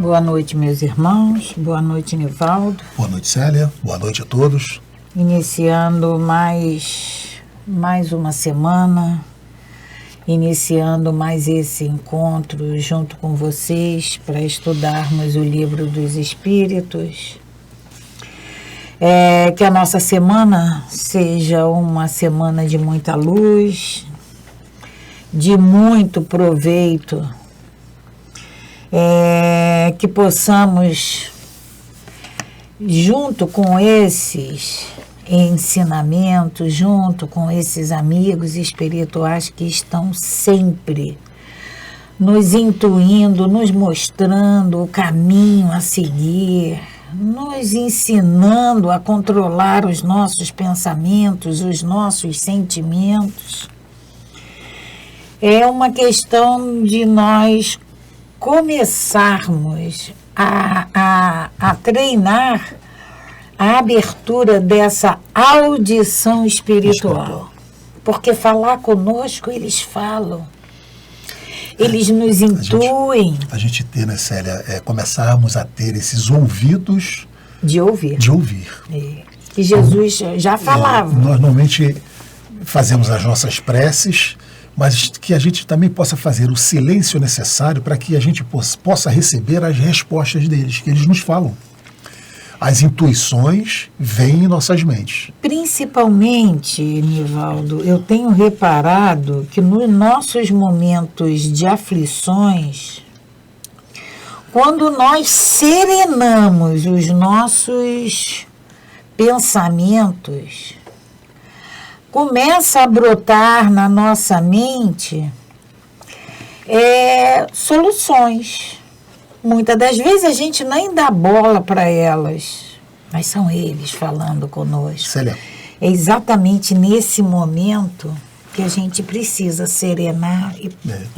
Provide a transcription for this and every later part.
Boa noite, meus irmãos. Boa noite, Nivaldo. Boa noite, Célia. Boa noite a todos. Iniciando mais uma semana, iniciando mais esse encontro junto com vocês para estudarmos o Livro dos Espíritos. Que a nossa semana seja uma semana de muita luz, de muito proveito, que possamos, junto com esses ensinamentos, junto com esses amigos espirituais que estão sempre nos intuindo, nos mostrando o caminho a seguir, nos ensinando a controlar os nossos pensamentos, os nossos sentimentos. É uma questão de nós começarmos a treinar a abertura dessa audição espiritual. Porque falar conosco, eles falam. Eles nos intuem. A gente ter, né, Célia, começarmos a ter esses ouvidos de ouvir. Que Jesus já falava. Nós normalmente fazemos as nossas preces, mas que a gente também possa fazer o silêncio necessário para que a gente possa receber as respostas deles, que eles nos falam. As intuições vêm em nossas mentes. Principalmente, Nivaldo, eu tenho reparado que nos nossos momentos de aflições, quando nós serenamos os nossos pensamentos, começa a brotar na nossa mente soluções. Muitas das vezes a gente nem dá bola para elas, mas são eles falando conosco. Célia. É exatamente nesse momento que a gente precisa serenar e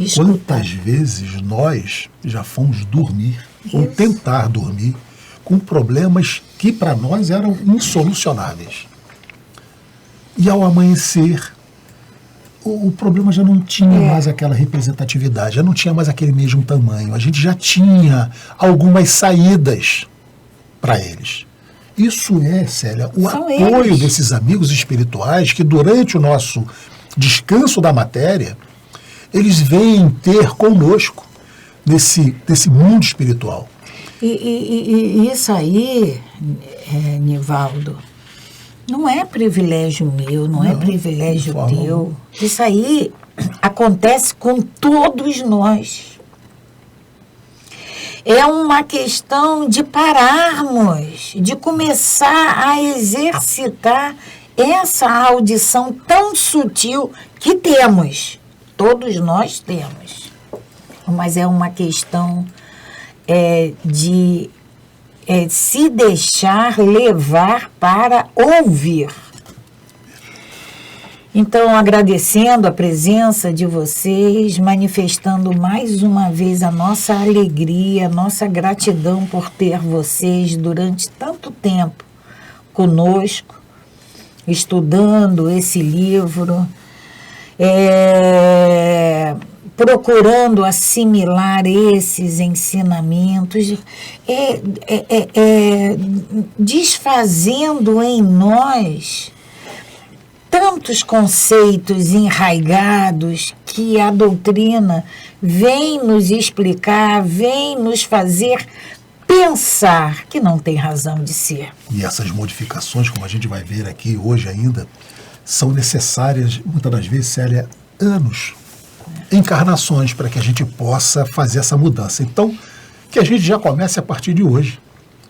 escutar. Quantas vezes nós já fomos dormir, ou tentar dormir, com problemas que para nós eram insolucionáveis. E ao amanhecer, o problema já não tinha mais aquela representatividade, já não tinha mais aquele mesmo tamanho. A gente já tinha algumas saídas para eles. Isso Célia, o apoio desses amigos espirituais que durante o nosso descanso da matéria, eles vêm ter conosco nesse mundo espiritual. E isso aí, Nivaldo, não é privilégio meu, não é privilégio teu. Isso aí acontece com todos nós. É uma questão de pararmos, de começar a exercitar essa audição tão sutil que temos. Todos nós temos. Mas é uma questão de se deixar levar para ouvir. Então, agradecendo a presença de vocês, manifestando mais uma vez a nossa alegria, a nossa gratidão por ter vocês durante tanto tempo conosco, estudando esse livro, procurando assimilar esses ensinamentos, desfazendo em nós tantos conceitos enraigados que a doutrina vem nos explicar, vem nos fazer pensar que não tem razão de ser. E essas modificações, como a gente vai ver aqui hoje ainda, são necessárias, muitas das vezes, Célia, anos, encarnações para que a gente possa fazer essa mudança. Então, que a gente já comece a partir de hoje,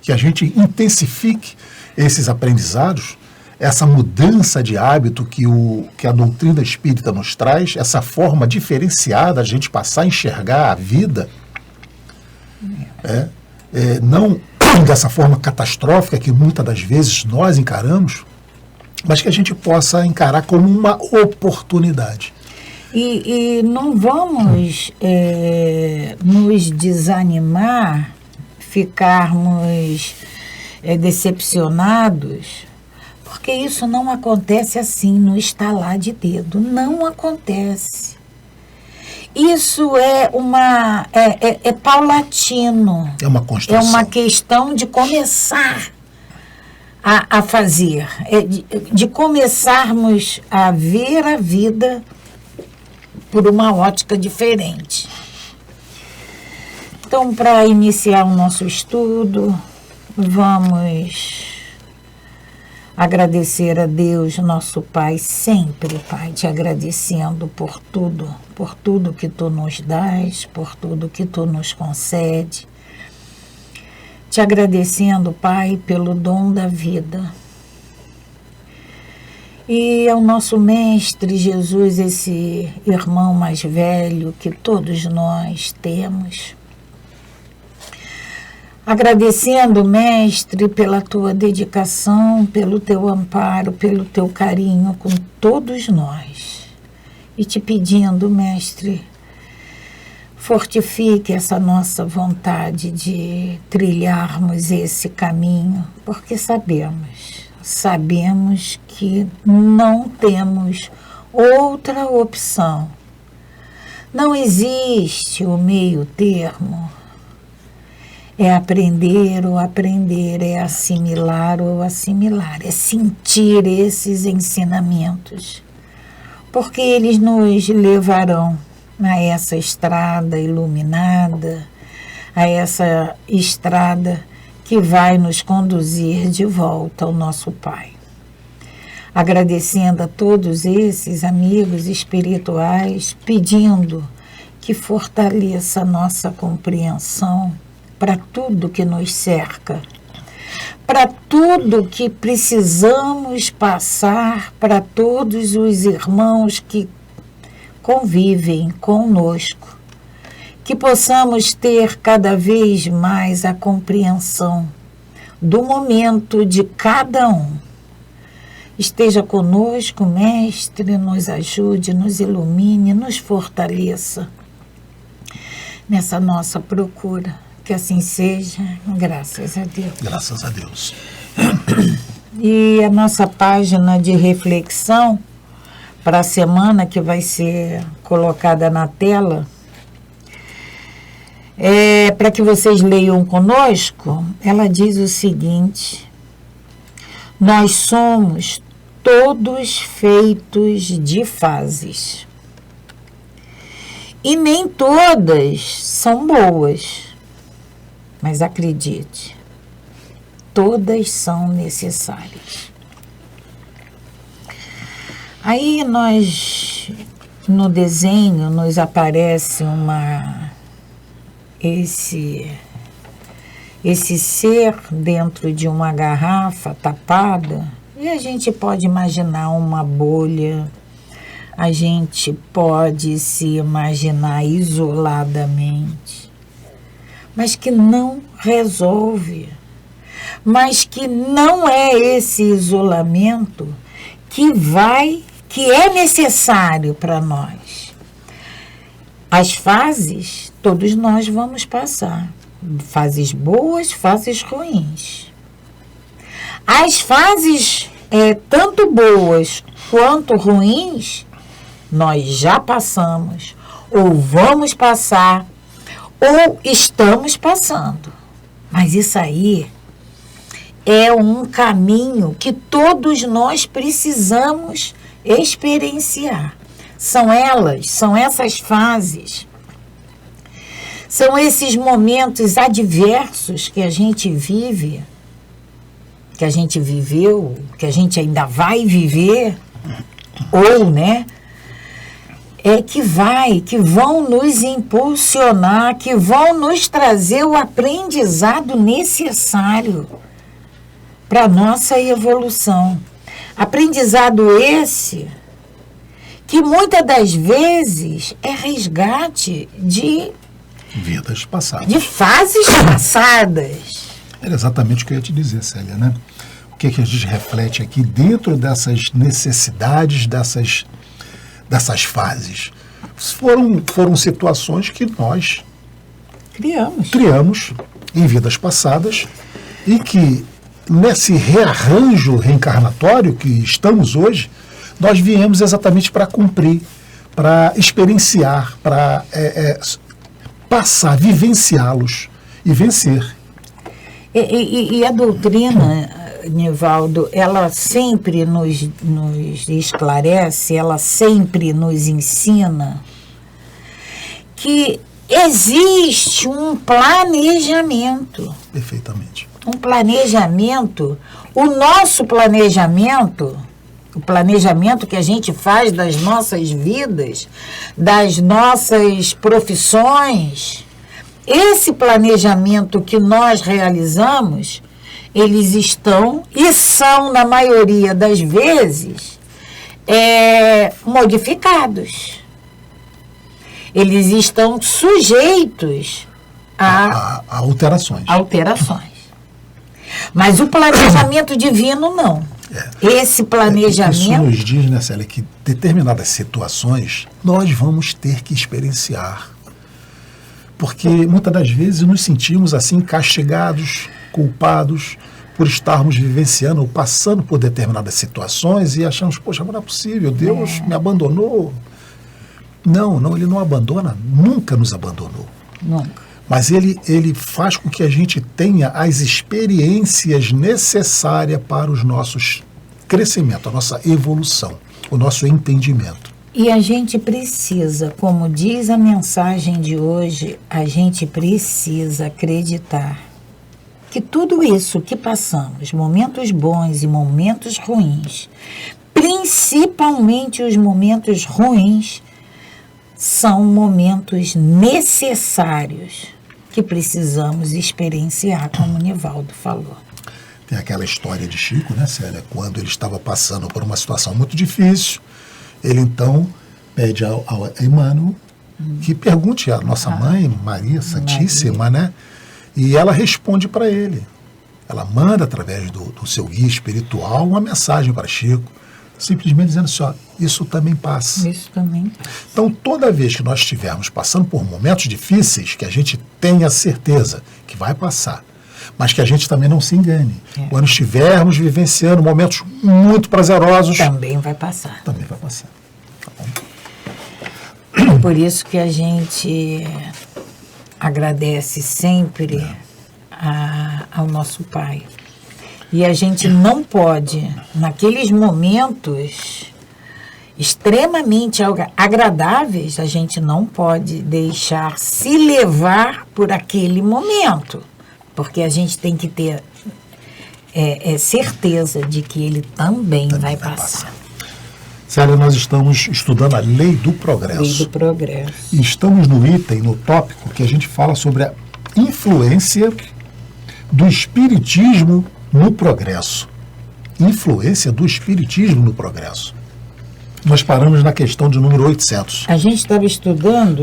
que a gente intensifique esses aprendizados, essa mudança de hábito que a doutrina espírita nos traz, essa forma diferenciada, a gente passar a enxergar a vida, não dessa forma catastrófica que muitas das vezes nós encaramos, mas que a gente possa encarar como uma oportunidade. E não vamos nos desanimar, ficarmos decepcionados, porque isso não acontece assim, no estalar de dedo. Não acontece. isso é paulatino. É uma construção. É uma questão de começar a fazer, de começarmos a ver a vida por uma ótica diferente. Então, para iniciar o nosso estudo, vamos agradecer a Deus, nosso Pai, sempre, Pai, te agradecendo por tudo que Tu nos dás, por tudo que Tu nos concede. Te agradecendo, Pai, pelo dom da vida. E ao nosso Mestre Jesus, esse irmão mais velho que todos nós temos. Agradecendo, Mestre, pela Tua dedicação, pelo Teu amparo, pelo Teu carinho com todos nós. E te pedindo, Mestre, fortifique essa nossa vontade de trilharmos esse caminho, porque sabemos que não temos outra opção. Não existe o meio termo. É aprender ou aprender, é assimilar ou assimilar, é sentir esses ensinamentos, porque eles nos levarão a essa estrada iluminada, a essa estrada que vai nos conduzir de volta ao nosso Pai. Agradecendo a todos esses amigos espirituais, pedindo que fortaleça a nossa compreensão para tudo que nos cerca, para tudo que precisamos passar, para todos os irmãos que convivem conosco, que possamos ter cada vez mais a compreensão do momento de cada um. Esteja conosco, Mestre, nos ajude, nos ilumine, nos fortaleça nessa nossa procura. Que assim seja, graças a Deus. Graças a Deus. E a nossa página de reflexão para a semana, que vai ser colocada na tela, para que vocês leiam conosco, ela diz o seguinte: nós somos todos feitos de fases. E nem todas são boas. Mas acredite, todas são necessárias. Aí no desenho, nos aparece esse ser dentro de uma garrafa tapada, e a gente pode imaginar uma bolha, a gente pode se imaginar isoladamente, mas que não resolve, mas que não é esse isolamento que é necessário para nós. As fases, todos nós vamos passar, fases boas, fases ruins. As fases, tanto boas quanto ruins, nós já passamos, ou vamos passar, ou estamos passando. Mas isso aí é um caminho que todos nós precisamos experienciar. São essas fases, são esses momentos adversos que a gente vive, que a gente viveu, que a gente ainda vai viver, ou, que vão nos impulsionar, que vão nos trazer o aprendizado necessário para a nossa evolução. Aprendizado esse que muitas das vezes é resgate de vidas passadas, de fases passadas. Era exatamente o que eu ia te dizer, Célia, né? O que a gente reflete aqui dentro dessas necessidades, dessas fases? Foram situações que nós criamos em vidas passadas e que, nesse rearranjo reencarnatório que estamos hoje, nós viemos exatamente para cumprir, para experienciar, para passar, vivenciá-los e vencer. E a doutrina, Nivaldo, ela sempre nos esclarece, ela sempre nos ensina que existe um planejamento. Perfeitamente. Um planejamento. O nosso planejamento, o planejamento que a gente faz das nossas vidas, das nossas profissões, esse planejamento que nós realizamos, eles estão e são, na maioria das vezes, modificados. Eles estão sujeitos a alterações. Mas o planejamento divino, não. Esse planejamento... Isso nos diz, né, Célia, que determinadas situações nós vamos ter que experienciar. Porque muitas das vezes nos sentimos assim castigados, culpados por estarmos vivenciando ou passando por determinadas situações e achamos, poxa, não é possível, Deus me abandonou. Não, Ele não abandona, nunca nos abandonou. Nunca. Mas ele faz com que a gente tenha as experiências necessárias para os nossos crescimentos, a nossa evolução, o nosso entendimento. E a gente precisa, como diz a mensagem de hoje, a gente precisa acreditar que tudo isso que passamos, momentos bons e momentos ruins, principalmente os momentos ruins, são momentos necessários que precisamos experienciar, como o Nivaldo falou. Tem aquela história de Chico, né, Célia? Quando ele estava passando por uma situação muito difícil, ele então pede ao Emmanuel que pergunte à nossa mãe, Maria Santíssima, né? E ela responde para ele. Ela manda, através do seu guia espiritual, uma mensagem para Chico, simplesmente dizendo assim, ó, isso também passa. Isso também passa. Então, toda vez que nós estivermos passando por momentos difíceis, que a gente tenha certeza que vai passar, mas que a gente também não se engane. Quando estivermos vivenciando momentos muito prazerosos... Também vai passar. Também vai passar. Tá bom? Por isso que a gente agradece sempre ao nosso Pai. E a gente não pode, naqueles momentos extremamente agradáveis, a gente não pode deixar se levar por aquele momento. Porque a gente tem que ter certeza de que ele também vai passar. Célia, nós estamos estudando a Lei do Progresso. Lei do Progresso. E estamos no item, no tópico, que a gente fala sobre a influência do Espiritismo no progresso. Influência do Espiritismo no progresso. Nós paramos na questão de número 800. A gente estava estudando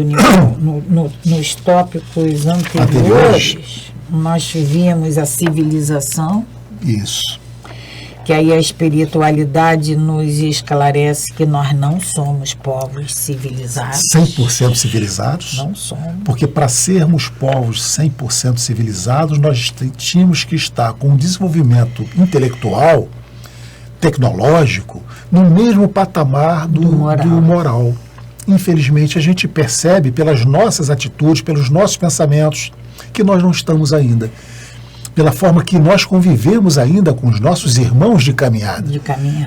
nos tópicos anteriores. Nós vimos a civilização. Isso. Que aí a espiritualidade nos esclarece que nós não somos povos civilizados. 100% civilizados. Não somos. Porque para sermos povos 100% civilizados, nós tínhamos que estar com um desenvolvimento intelectual, tecnológico, no mesmo patamar do moral. Infelizmente, a gente percebe pelas nossas atitudes, pelos nossos pensamentos, que nós não estamos ainda. Pela forma que nós convivemos ainda com os nossos irmãos de caminhada.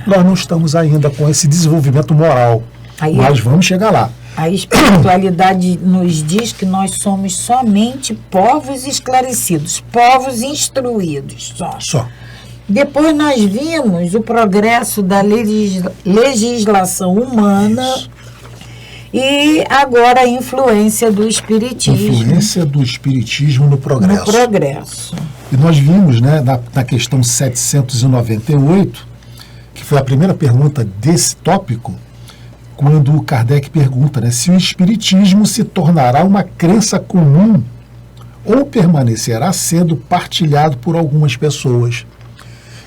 Nós não estamos ainda com esse desenvolvimento moral. Mas vamos chegar lá. A espiritualidade nos diz que nós somos somente povos esclarecidos, povos instruídos. Só. Depois nós vimos o progresso da legislação humana. Isso. E agora a influência do Espiritismo. Influência do Espiritismo no progresso. No progresso. E nós vimos, né, na questão 798, que foi a primeira pergunta desse tópico, quando Kardec pergunta, né, se o Espiritismo se tornará uma crença comum ou permanecerá sendo partilhado por algumas pessoas.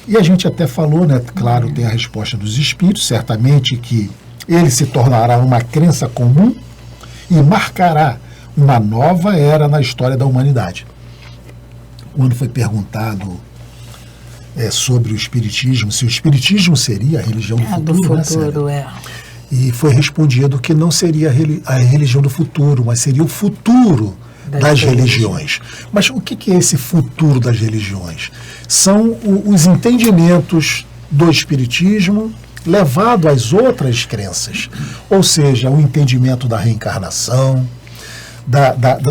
E a gente até falou, né, claro, tem a resposta dos Espíritos, certamente que ele se tornará uma crença comum e marcará uma nova era na história da humanidade. Quando foi perguntado sobre o Espiritismo, se o Espiritismo seria a religião do futuro, né, E foi respondido que não seria a religião do futuro, mas seria o futuro das religiões. Mas o que é esse futuro das religiões? São os entendimentos do Espiritismo levado às outras crenças. Ou seja, o entendimento da reencarnação,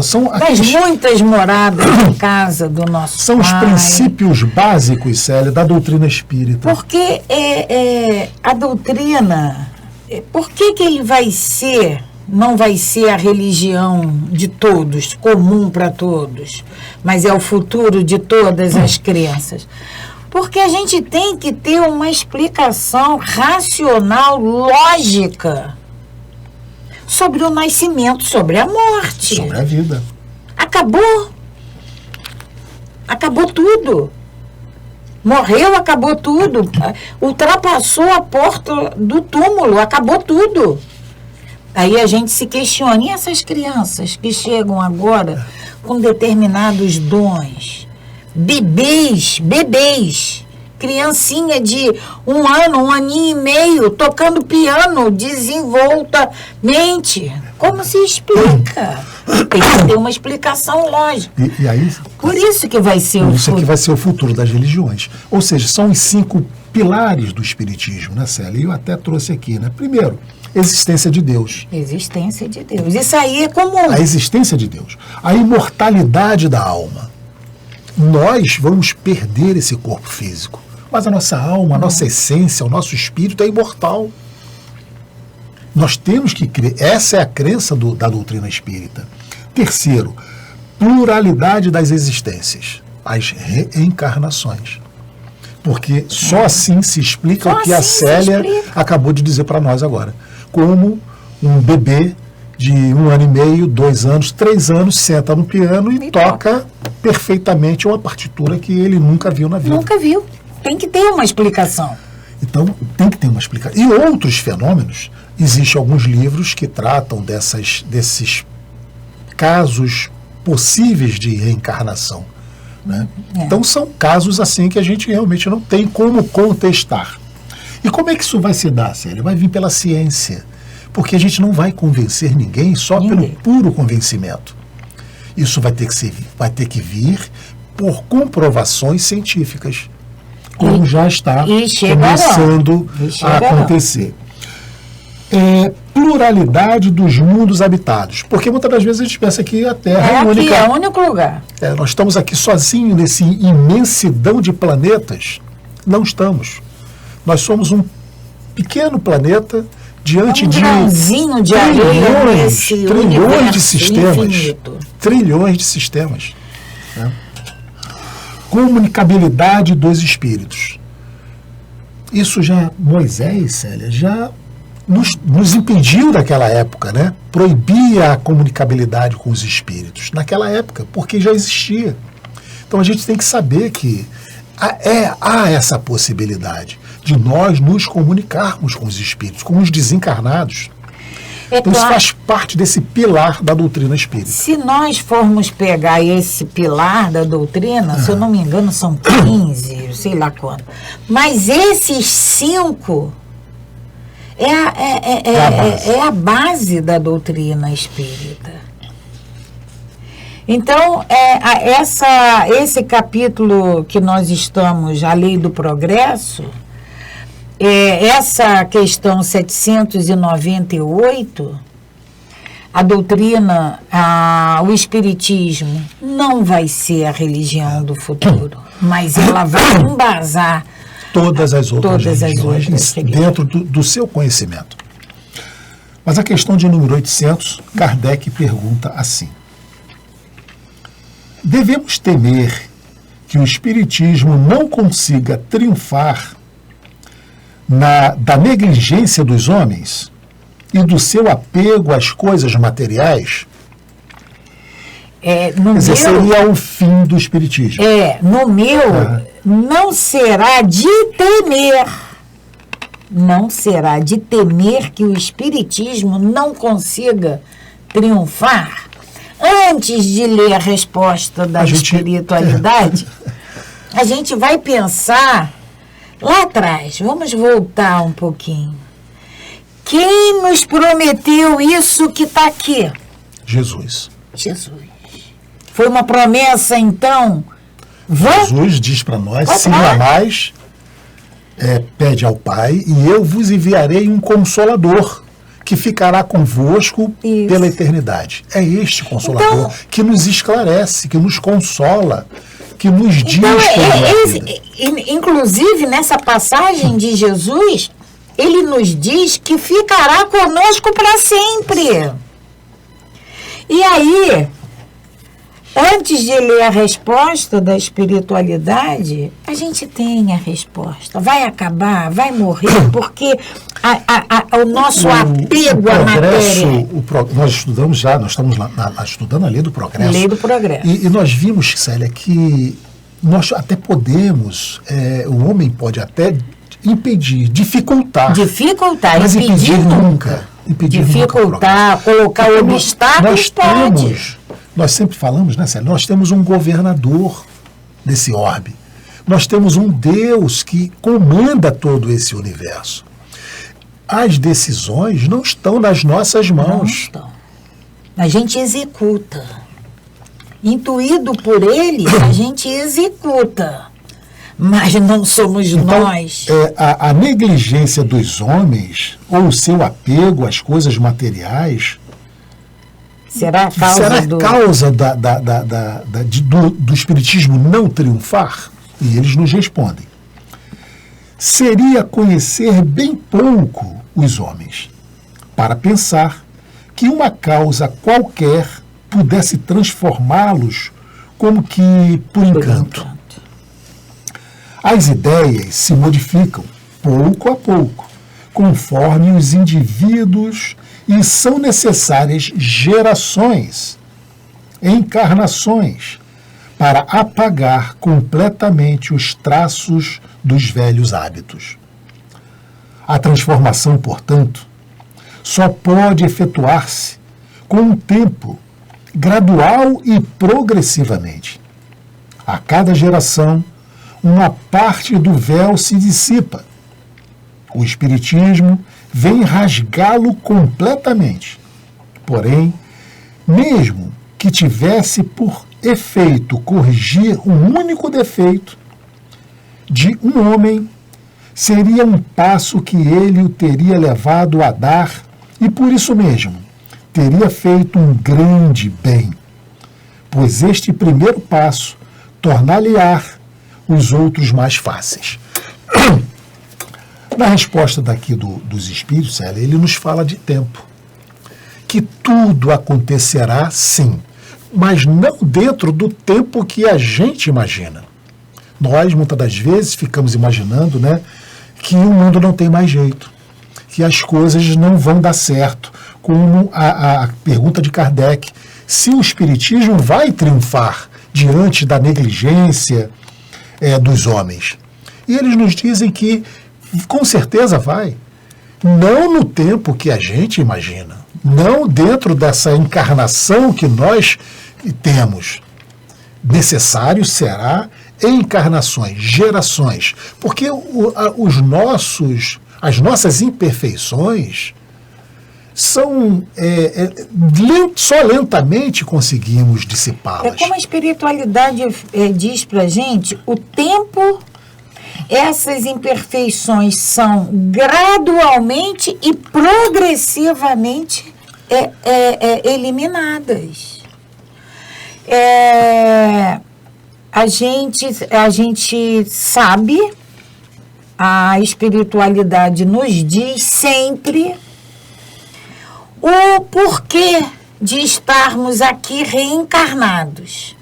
são das muitas moradas em casa do nosso são pai. Os princípios básicos, Célia, da doutrina espírita. Porque a doutrina, por que ele não vai ser a religião de todos, comum para todos, mas é o futuro de todas as crenças? Porque a gente tem que ter uma explicação racional, lógica, sobre o nascimento, sobre a morte. Sobre a vida. Acabou. Acabou tudo. Morreu, acabou tudo. Ultrapassou a porta do túmulo, acabou tudo. Aí a gente se questiona, e essas crianças que chegam agora com determinados dons? Bebês, criancinha de 1 ano, 1 aninho e meio, tocando piano desenvoltamente. Como se explica? Tem que ter uma explicação lógica. E aí, por isso que vai ser o futuro. Isso que vai ser o futuro das religiões. Ou seja, são os 5 pilares do Espiritismo, né, Célia? E eu até trouxe aqui, né? Primeiro, existência de Deus. Existência de Deus. Isso aí é comum. A existência de Deus. A imortalidade da alma. Nós vamos perder esse corpo físico. Mas a nossa alma, a nossa essência, o nosso espírito é imortal. Nós temos que crer. Essa é a crença da doutrina espírita. Terceiro, pluralidade das existências. As reencarnações. Porque só assim se explica o que a Célia acabou de dizer para nós agora. Como um bebê de 1 ano e meio, 2 anos, 3 anos, senta no piano e toca perfeitamente uma partitura que ele nunca viu na vida. Nunca viu. Tem que ter uma explicação. Então, tem que ter uma explicação. E outros fenômenos, existem alguns livros que tratam desses casos possíveis de reencarnação. Né? Então, são casos assim que a gente realmente não tem como contestar. E como é que isso vai se dar, Célia? Vai vir pela ciência. Porque a gente não vai convencer ninguém só pelo puro convencimento. Isso vai ter que vir por comprovações científicas, como já está começando a acontecer. Pluralidade dos mundos habitados. Porque muitas das vezes a gente pensa que a Terra é única. É o único lugar. Nós estamos aqui sozinhos nesse imensidão de planetas. Não estamos. Nós somos um pequeno planeta diante de trilhões de sistemas. Infinito. Trilhões de sistemas. Né? Comunicabilidade dos espíritos. Isso já, Moisés, Célia, já nos impediu naquela época, né? Proibia a comunicabilidade com os espíritos naquela época, porque já existia. Então a gente tem que saber que há essa possibilidade de nós nos comunicarmos com os espíritos, com os desencarnados. Então isso faz parte desse pilar da doutrina espírita. Se nós formos pegar esse pilar da doutrina, se eu não me engano são 15, sei lá quanto, mas esses 5 é a base da doutrina espírita. Então, esse capítulo que nós estamos, a Lei do Progresso, essa questão 798, a doutrina, o Espiritismo não vai ser a religião do futuro, mas ela vai embasar todas as outras religiões dentro do seu conhecimento. Mas a questão de número 800, Kardec pergunta assim: devemos temer que o Espiritismo não consiga triunfar da negligência dos homens e do seu apego às coisas materiais? Seria o fim do Espiritismo. Não será de temer. Não será de temer que o Espiritismo não consiga triunfar. Antes de ler a resposta da espiritualidade, a gente vai pensar lá atrás. Vamos voltar um pouquinho. Quem nos prometeu isso que está aqui? Jesus. Jesus. Foi uma promessa, então? Jesus diz para nós, se amais, pede ao Pai, e eu vos enviarei um Consolador, que ficará convosco pela eternidade. É este Consolador então, que nos esclarece, que nos consola, que nos diz inclusive, nessa passagem de Jesus, ele nos diz que ficará conosco para sempre. E aí, antes de ler a resposta da espiritualidade, a gente tem a resposta. Vai acabar, vai morrer, porque o nosso apego à matéria... Nós estudamos nós estamos estudando a Lei do Progresso. Lei do Progresso. E nós vimos, Célia, que nós até podemos, o homem pode até impedir, dificultar. Mas impedir nunca. Dificultar, colocar obstáculos, nós sempre falamos, né, Célia? Nós temos um governador desse orbe. Nós temos um Deus que comanda todo esse universo. As decisões não estão nas nossas mãos. Não estão. A gente executa. Intuído por ele, a gente executa. Mas não somos nós. A negligência dos homens, ou o seu apego às coisas materiais, será a causa do espiritismo não triunfar? E eles nos respondem. Seria conhecer bem pouco os homens, para pensar que uma causa qualquer pudesse transformá-los como que por encanto. As ideias se modificam pouco a pouco, conforme os indivíduos, e são necessárias gerações, encarnações, para apagar completamente os traços dos velhos hábitos. A transformação, portanto, só pode efetuar-se com o tempo, gradual e progressivamente. A cada geração, uma parte do véu se dissipa. O Espiritismo vem rasgá-lo completamente. Porém, mesmo que tivesse por efeito corrigir um único defeito de um homem, seria um passo que ele o teria levado a dar e, por isso mesmo, teria feito um grande bem, pois este primeiro passo tornar-lhe-á os outros mais fáceis. Na resposta daqui dos Espíritos, Célia, ele nos fala de tempo. Que tudo acontecerá, sim, mas não dentro do tempo que a gente imagina. Nós, muitas das vezes, ficamos imaginando, né, que o mundo não tem mais jeito, que as coisas não vão dar certo, como a pergunta de Kardec, se o Espiritismo vai triunfar diante da negligência dos homens. E eles nos dizem que, com certeza vai, não no tempo que a gente imagina, não dentro dessa encarnação que nós temos. Necessário será encarnações, gerações, porque as nossas imperfeições são só lentamente conseguimos dissipá-las. É como a espiritualidade diz para a gente, o tempo, essas imperfeições são gradualmente e progressivamente eliminadas. A gente sabe, a espiritualidade nos diz sempre o porquê de estarmos aqui reencarnados.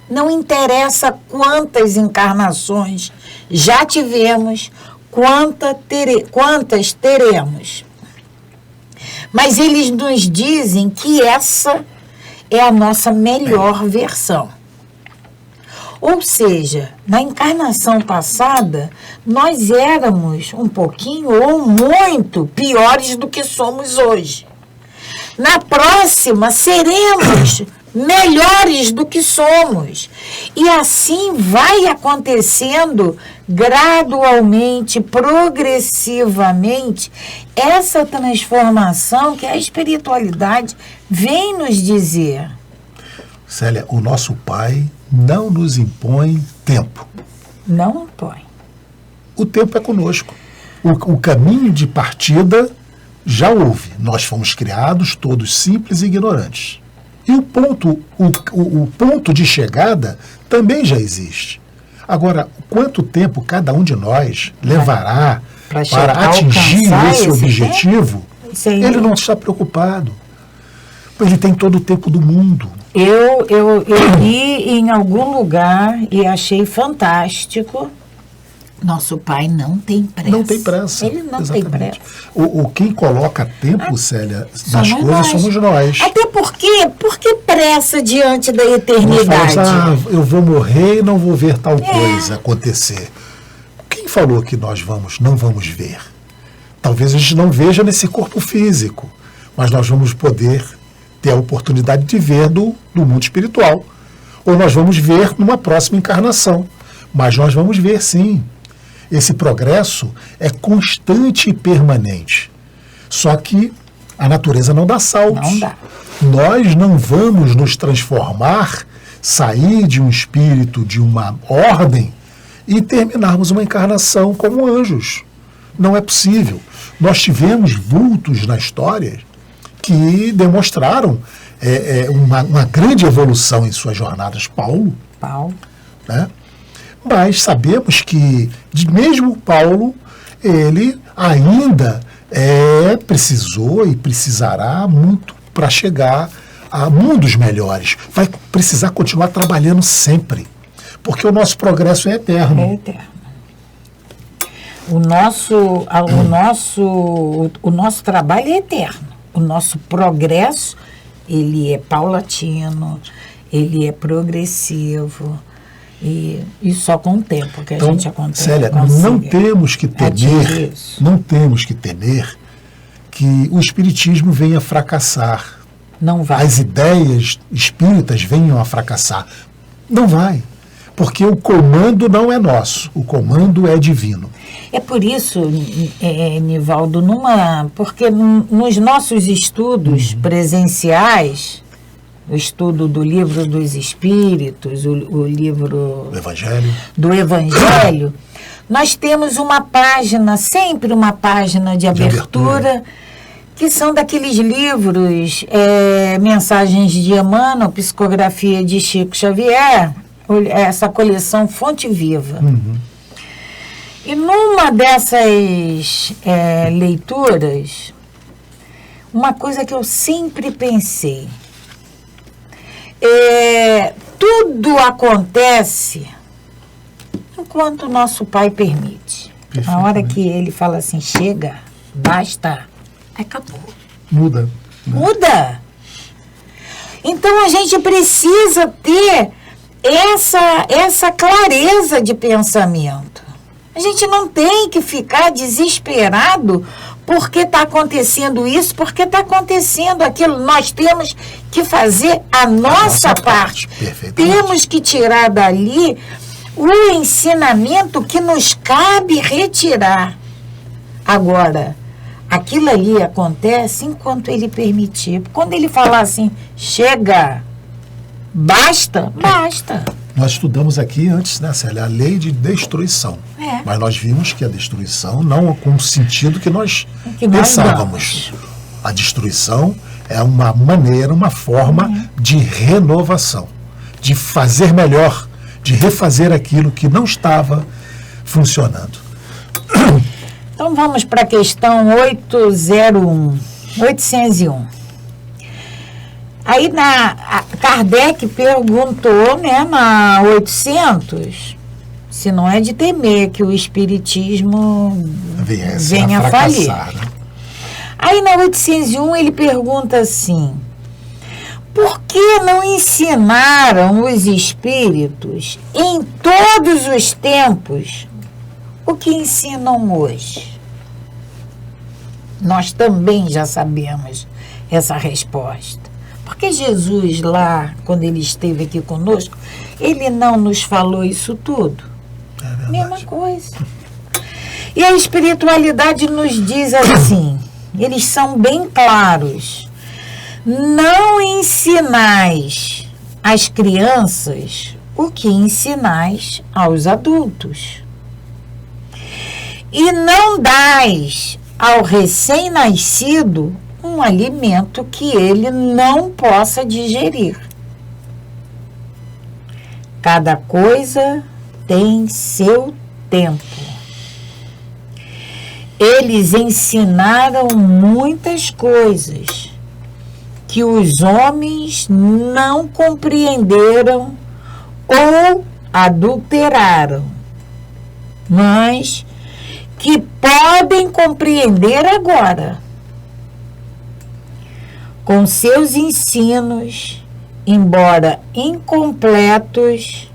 Não interessa quantas encarnações já tivemos, quantas teremos. Mas eles nos dizem que essa é a nossa melhor versão. Ou seja, na encarnação passada, nós éramos um pouquinho ou muito piores do que somos hoje. Na próxima, seremos melhores do que somos. E assim vai acontecendo gradualmente, progressivamente, essa transformação que a espiritualidade vem nos dizer. Célia, o nosso Pai não nos impõe tempo. Não impõe. O tempo é conosco. O caminho de partida já houve. Nós fomos criados todos simples e ignorantes. E o ponto de chegada também já existe. Agora, quanto tempo cada um de nós levará para atingir esse objetivo, ele não está preocupado. Ele tem todo o tempo do mundo. Eu li em algum lugar e achei fantástico. Nosso Pai não tem pressa. Não tem pressa. Ele não tem pressa. Quem coloca tempo, Célia, nas coisas somos nós. Até porque pressa diante da eternidade? Eu vou morrer e não vou ver tal coisa acontecer. Quem falou que nós não vamos ver? Talvez a gente não veja nesse corpo físico, mas nós vamos poder ter a oportunidade de ver do mundo espiritual. Ou nós vamos ver numa próxima encarnação. Mas nós vamos ver, sim. Esse progresso é constante e permanente. Só que a natureza não dá saltos. Não dá. Nós não vamos nos transformar, sair de um espírito, de uma ordem, e terminarmos uma encarnação como anjos. Não é possível. Nós tivemos vultos na história que demonstraram uma grande evolução em suas jornadas. Paulo. Né? Mas sabemos que, mesmo Paulo, ele ainda precisou e precisará muito para chegar a mundos melhores. Vai precisar continuar trabalhando sempre, porque o nosso progresso é eterno. É eterno. O nosso trabalho é eterno. O nosso progresso, ele é paulatino, ele é progressivo. E só com o tempo que a gente acontece. Célia, não temos que temer que o espiritismo venha fracassar. Não vai. As ideias espíritas venham a fracassar. Não vai. Porque o comando não é nosso, o comando é divino. É por isso, Nivaldo, porque nos nossos estudos presenciais, o estudo do Livro dos Espíritos, o livro do Evangelho, nós temos uma página, sempre uma página de abertura, que são daqueles livros, Mensagens de Emmanuel, Psicografia de Chico Xavier, essa coleção Fonte Viva. E numa dessas leituras, uma coisa que eu sempre pensei, tudo acontece enquanto o nosso Pai permite. Na hora que ele fala assim, chega, basta, acabou. Muda. Né? Muda. Então a gente precisa ter essa clareza de pensamento. A gente não tem que ficar desesperado porque está acontecendo isso, porque está acontecendo aquilo. Nós temos que fazer a nossa parte. Temos que tirar dali o ensinamento que nos cabe retirar. Agora, aquilo ali acontece enquanto ele permitir. Quando ele falar assim, chega, basta, basta. Nós estudamos aqui antes, né, Célia, a lei de destruição. Mas nós vimos que a destruição não com o sentido que nós pensávamos. A destruição é uma maneira, uma forma de renovação, de fazer melhor, de refazer aquilo que não estava funcionando. Então vamos para a questão 801. Aí Kardec perguntou, né, na 800, se não é de temer que o espiritismo venha a falir. Né? Aí na 801 ele pergunta assim, por que não ensinaram os espíritos em todos os tempos o que ensinam hoje? Nós também já sabemos essa resposta. Porque Jesus lá, quando ele esteve aqui conosco, ele não nos falou isso tudo. É Mesma coisa. E a espiritualidade nos diz assim, eles são bem claros. Não ensinais às crianças o que ensinais aos adultos. E não dais ao recém-nascido um alimento que ele não possa digerir. Cada coisa tem seu tempo. Eles ensinaram muitas coisas que os homens não compreenderam ou adulteraram, mas que podem compreender agora. Com seus ensinos, embora incompletos,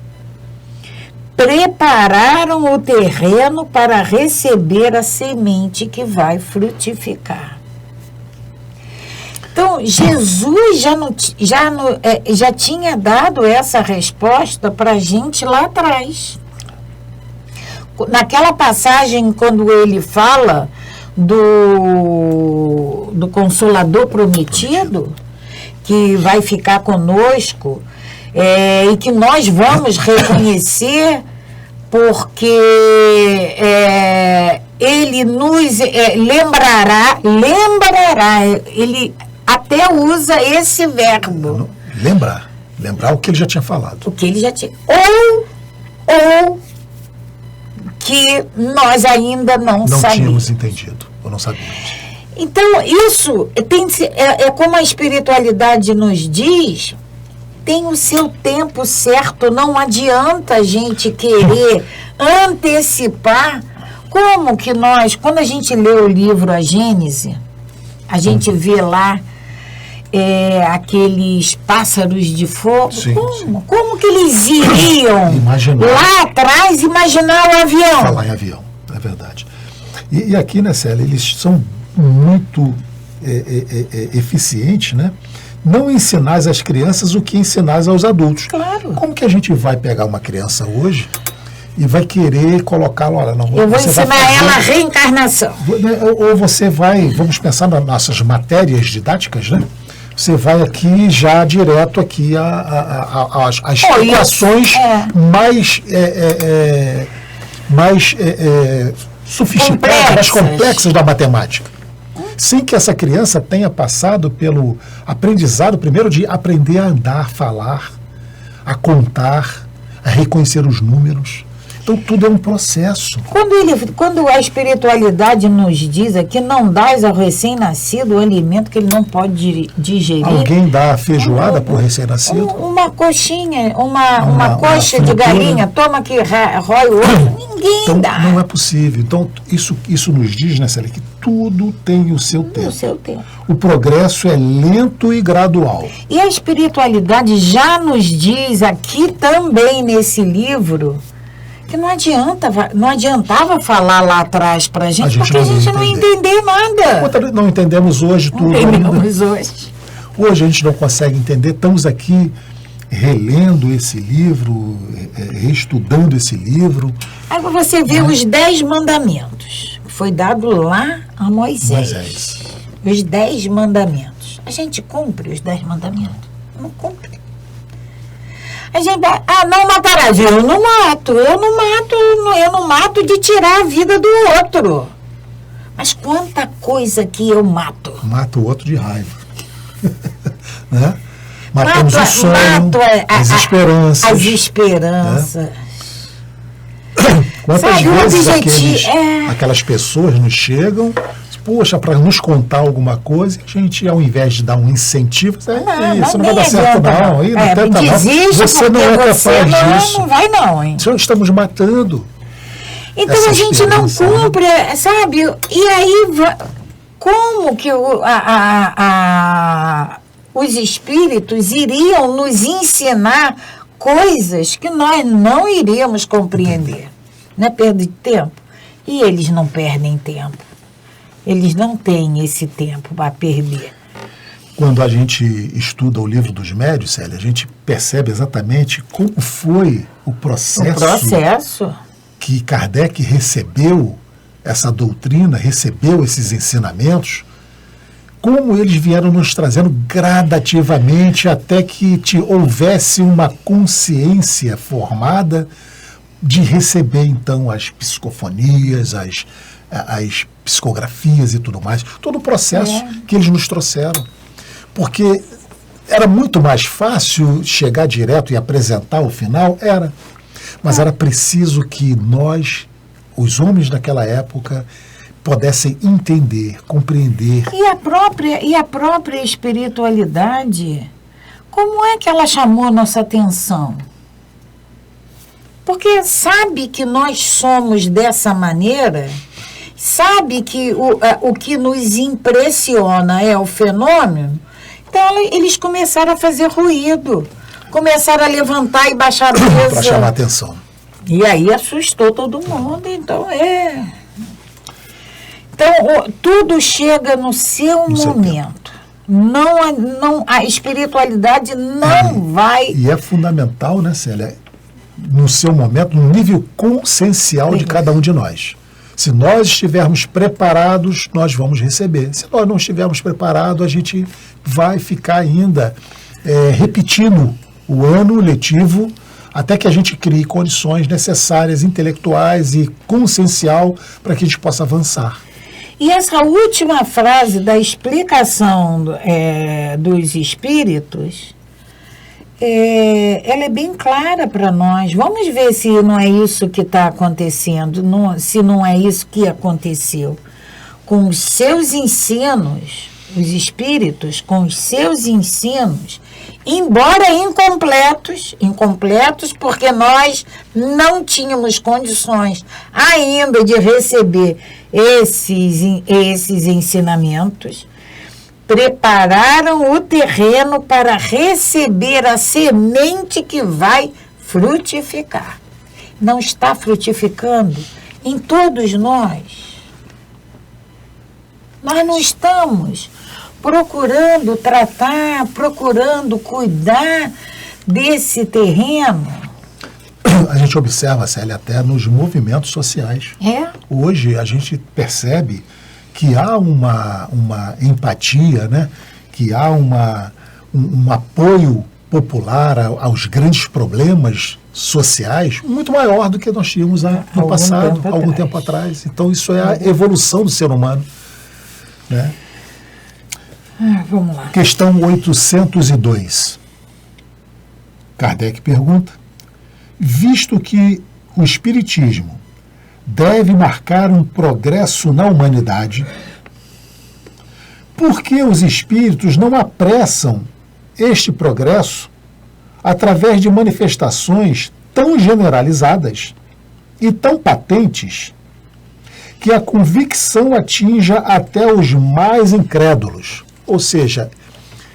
prepararam o terreno para receber a semente que vai frutificar. Então, Jesus já tinha dado essa resposta para a gente lá atrás. Naquela passagem, quando ele fala do Consolador prometido, que vai ficar conosco, e que nós vamos reconhecer, porque ele nos lembrará, ele até usa esse verbo. Lembrar o que ele já tinha falado. O que ele já tinha. Ou que nós ainda não sabíamos. Tínhamos entendido, ou não sabíamos. Então, isso é como a espiritualidade nos diz, tem o seu tempo certo, não adianta a gente querer antecipar. Como que nós, quando a gente lê o livro A Gênese, a gente vê lá aqueles pássaros de fogo. Sim, como que eles iriam lá atrás imaginar o avião? Falar em avião, é verdade. E aqui, né, Célia, eles são muito eficientes, né? Não ensinais às crianças o que ensinais aos adultos. Claro. Como que a gente vai pegar uma criança hoje e vai querer colocá-la, olha, não, eu vou ensinar ela a reencarnação. Ou você vai, vamos pensar nas nossas matérias didáticas, né? Você vai aqui já direto aqui às explicações mais sofisticadas, mais complexas da matemática. Sem que essa criança tenha passado pelo aprendizado, primeiro, de aprender a andar, a falar, a contar, a reconhecer os números. Então, tudo é um processo. Quando a espiritualidade nos diz que não dás ao recém-nascido o alimento que ele não pode digerir. Alguém dá feijoada para o recém-nascido? Uma coxinha, uma coxa de galinha, toma aqui, rói o osso. Ninguém dá. Não é possível. Então, isso nos diz, né, Célia, que tudo tem o seu tempo. O seu tempo. O progresso é lento e gradual. E a espiritualidade já nos diz aqui também nesse livro que não adiantava falar lá atrás para a gente, porque a gente não entender nada. Não entendemos hoje tudo. Não entendemos hoje. Hoje a gente não consegue entender. Estamos aqui relendo esse livro, reestudando esse livro. Aí você vê os 10 mandamentos. Foi dado lá a Moisés. Os 10 mandamentos. A gente cumpre os 10 mandamentos? Não cumpre. A gente vai, não matarás. Eu não mato de tirar a vida do outro. Mas quanta coisa que eu mato. Mato o outro de raiva. Né? Matamos o sonho, as esperanças. As esperanças. Né? Quantas vezes aquelas pessoas nos chegam, poxa, para nos contar alguma coisa, a gente, ao invés de dar um incentivo, isso não vai dar certo, não. Aí não tenta, não. Você não é capaz disso. Não vai, não, hein? Estamos matando. Então a gente não cumpre, sabe? E aí, como que os espíritos iriam nos ensinar coisas que nós não iríamos compreender? Não é perda de tempo? E eles não perdem tempo. Eles não têm esse tempo para perder. Quando a gente estuda o livro dos médiuns, Célia, a gente percebe exatamente como foi o processo que Kardec recebeu essa doutrina, recebeu esses ensinamentos, como eles vieram nos trazendo gradativamente até que houvesse uma consciência formada de receber, então, as psicofonias, as psicografias e tudo mais, todo o processo que eles nos trouxeram. Porque era muito mais fácil chegar direto e apresentar o final, mas era preciso que nós, os homens daquela época, pudessem entender, compreender. E a própria espiritualidade, como é que ela chamou nossa atenção? Porque sabe que nós somos dessa maneira, sabe que o que nos impressiona é o fenômeno, então eles começaram a fazer ruído, começaram a levantar e baixar a mesa. Para chamar a atenção. E aí assustou todo mundo, então Então, tudo chega no seu momento. A espiritualidade não vai... E é fundamental, né, Célia? No seu momento, no nível consciencial de cada um de nós. Se nós estivermos preparados, nós vamos receber. Se nós não estivermos preparados, a gente vai ficar ainda repetindo o ano letivo até que a gente crie condições necessárias, intelectuais e consciencial para que a gente possa avançar. E essa última frase da explicação dos espíritos, ela é bem clara para nós. Vamos ver se não é isso que está acontecendo, se não é isso que aconteceu. Com os seus ensinos, os espíritos, com os seus ensinos, embora incompletos porque nós não tínhamos condições ainda de receber esses ensinamentos, prepararam o terreno para receber a semente que vai frutificar. Não está frutificando em todos nós. Nós não estamos procurando tratar, procurando cuidar desse terreno. A gente observa, Célia, até nos movimentos sociais. Hoje a gente percebe que há uma empatia, né? Que há um apoio popular aos grandes problemas sociais muito maior do que nós tínhamos no passado, algum tempo atrás. Então isso é a evolução do ser humano, né? Vamos lá. Questão 802. Kardec pergunta: visto que o Espiritismo deve marcar um progresso na humanidade, por que os espíritos não apressam este progresso através de manifestações tão generalizadas e tão patentes que a convicção atinja até os mais incrédulos? Ou seja,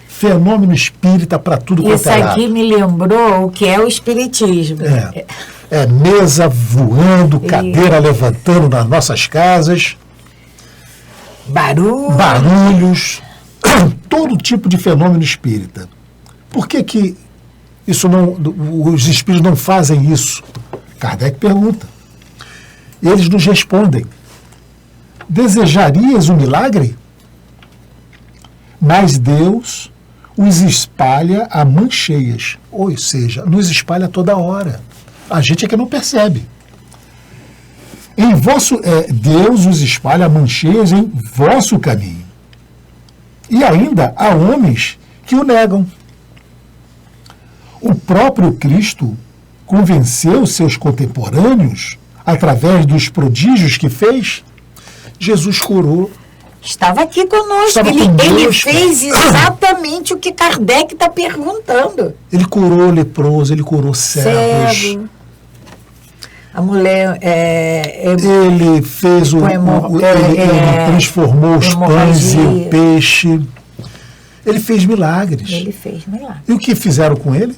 fenômeno espírita para tudo quanto é lado. Isso aqui me lembrou o que é o espiritismo. Mesa voando, cadeira levantando nas nossas casas. Barulhos. Todo tipo de fenômeno espírita. Por que isso os espíritos não fazem isso? Kardec pergunta. Eles nos respondem: desejarias um milagre? Mas Deus os espalha a mãos cheias, ou seja, nos espalha toda hora. A gente é que não percebe. Deus os espalha a mãos cheias em vosso caminho. E ainda há homens que o negam. O próprio Cristo convenceu seus contemporâneos através dos prodígios que fez. Jesus curou. Estava aqui conosco. Ele fez exatamente o que Kardec está perguntando. Ele curou leproso, ele curou cegos. A mulher... ele fez ele transformou os pães e o peixe. Ele fez milagres. E o que fizeram com ele?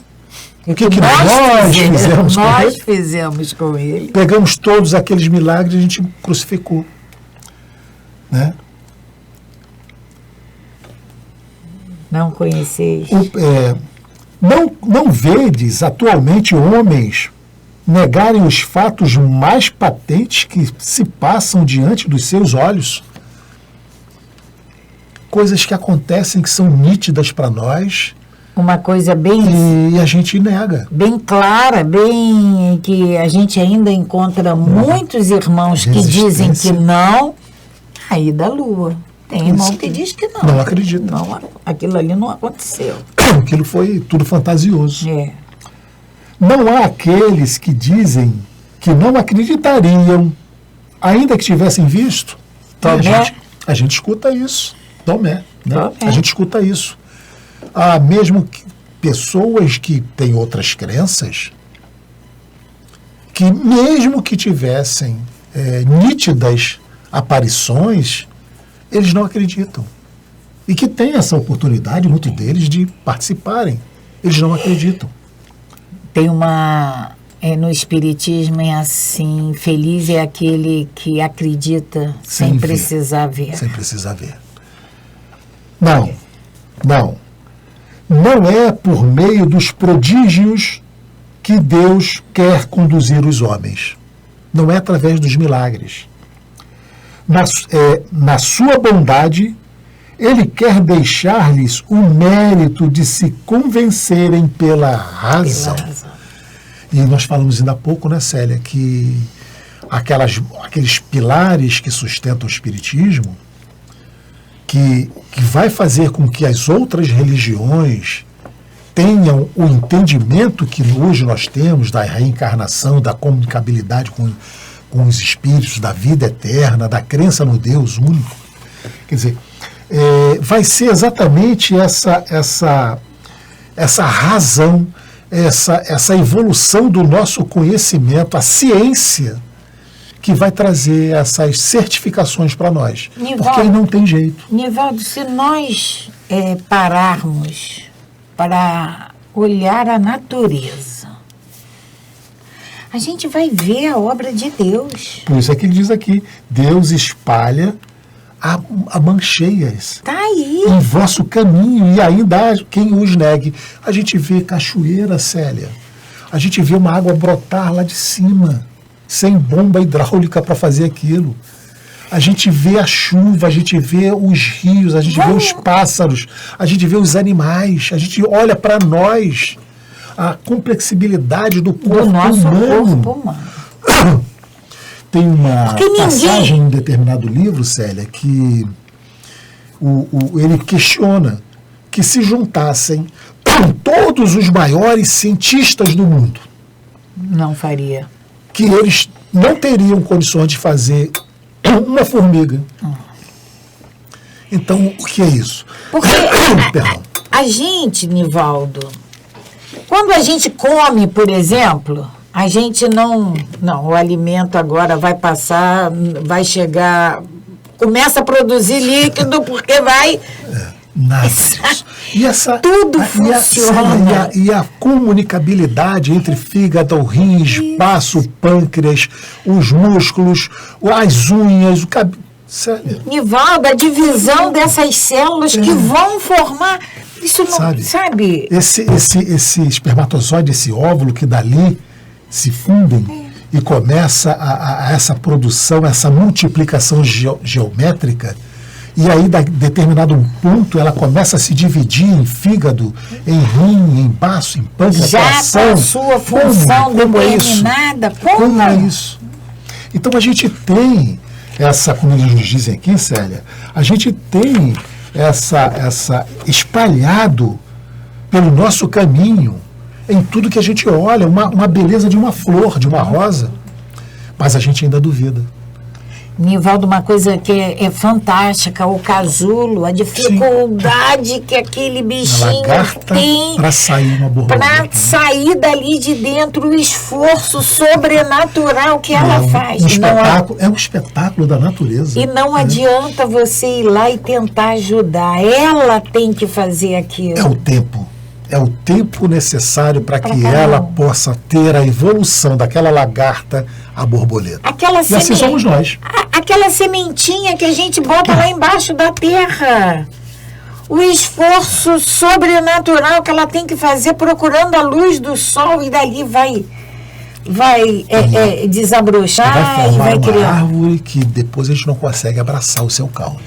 O que nós fizemos com ele? Nós fizemos com ele. Pegamos todos aqueles milagres e a gente crucificou. Né? Não conheceis. Não vedes atualmente homens negarem os fatos mais patentes que se passam diante dos seus olhos. Coisas que acontecem, que são nítidas para nós. Uma coisa bem... E a gente nega. Bem clara, bem que a gente ainda encontra muitos irmãos que dizem que não. Aí da lua. Tem irmão que diz que não. Não acredita. Não, aquilo ali não aconteceu. Aquilo foi tudo fantasioso. É. Não há aqueles que dizem que não acreditariam, ainda que tivessem visto. Tomé. A gente escuta isso. Tomé. Né? Tomé. A gente escuta isso. Há mesmo pessoas que têm outras crenças, que mesmo que tivessem nítidas aparições, eles não acreditam. E que têm essa oportunidade, muitos deles, de participarem. Eles não acreditam. Tem uma... no Espiritismo é assim, feliz é aquele que acredita sem precisar ver. Sem precisar ver. Não. Não é por meio dos prodígios que Deus quer conduzir os homens. Não é através dos milagres. Na sua bondade, Ele quer deixar-lhes o mérito de se convencerem pela razão. E nós falamos ainda há pouco, né, Célia, que aqueles pilares que sustentam o Espiritismo, que vai fazer com que as outras religiões tenham o entendimento que hoje nós temos da reencarnação, da comunicabilidade com os espíritos, da vida eterna, da crença no Deus único. Quer dizer, vai ser exatamente essa razão, essa evolução do nosso conhecimento, a ciência, que vai trazer essas certificações para nós. Nivaldo, porque aí não tem jeito. Nivaldo, se nós pararmos para olhar a natureza, a gente vai ver a obra de Deus. Por isso é que ele diz aqui, Deus espalha a mancheias. Está aí. Em vosso caminho, e ainda há quem os negue. A gente vê cachoeira, Célia. A gente vê uma água brotar lá de cima, sem bomba hidráulica para fazer aquilo. A gente vê a chuva, a gente vê os rios, a gente vê os pássaros, a gente vê os animais, a gente olha para nós, a complexibilidade do corpo humano. Tem uma passagem em um determinado livro, Célia, que ele questiona que se juntassem todos os maiores cientistas do mundo, não faria. Que eles não teriam condições de fazer uma formiga. Então, o que é isso? Porque a gente, Nivaldo, quando a gente come, por exemplo, a gente não, o alimento agora vai passar, vai chegar, começa a produzir líquido porque vai... Nada disso. E tudo funciona. E a comunicabilidade entre fígado, rins, baço, pâncreas, os músculos, as unhas, o cabelo. Nivaldo, a divisão dessas células que vão formar. Isso não. Sabe? Esse espermatozoide, esse óvulo que dali se fundem e começa a essa produção, essa multiplicação geométrica. E aí, a determinado ponto, ela começa a se dividir em fígado, em rim, em baço, em pâncreas, já com a sua função determinada. Como é isso? Então, a gente tem essa, como eles nos dizem aqui, Célia, a gente tem essa espalhado pelo nosso caminho, em tudo que a gente olha, uma beleza de uma flor, de uma rosa, mas a gente ainda duvida. Nivaldo, uma coisa que é fantástica, o casulo, a dificuldade que aquele bichinho tem para sair uma borboleta. Para sair dali de dentro, o esforço sobrenatural que ela faz. É um espetáculo da natureza. E não adianta você ir lá e tentar ajudar. Ela tem que fazer aquilo. É o tempo. É o tempo necessário para que ela possa ter a evolução daquela lagarta à borboleta. E assim somos nós. Aquela sementinha que a gente bota lá embaixo da terra. O esforço sobrenatural que ela tem que fazer procurando a luz do sol e dali vai vai desabrochar vai e formar vai uma criar. árvore que depois a gente não consegue abraçar o seu caule.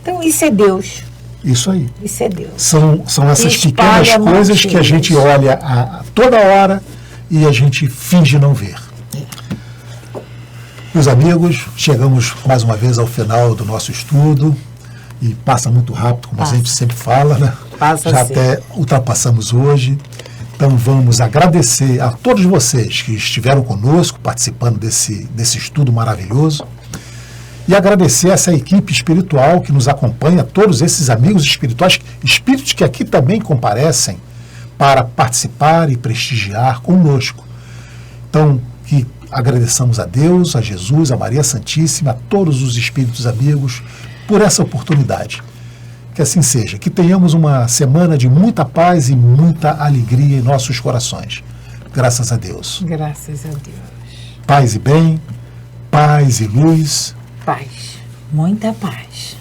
Então, isso é Deus. Isso aí. Isso é Deus. São essas Espalha pequenas coisas que a manteigas. gente olha a toda hora e a gente finge não ver. Meus amigos, chegamos mais uma vez ao final do nosso estudo e passa muito rápido, como a gente sempre fala, né? Passa Já sim. até ultrapassamos hoje. Então vamos agradecer a todos vocês que estiveram conosco participando desse estudo maravilhoso e agradecer essa equipe espiritual que nos acompanha, todos esses amigos espirituais, espíritos que aqui também comparecem para participar e prestigiar conosco. Então, que agradeçamos a Deus, a Jesus, a Maria Santíssima, a todos os espíritos amigos por essa oportunidade. Que assim seja, que tenhamos uma semana de muita paz e muita alegria em nossos corações. Graças a Deus. Graças a Deus. Paz e bem, paz e luz. Paz. Muita paz.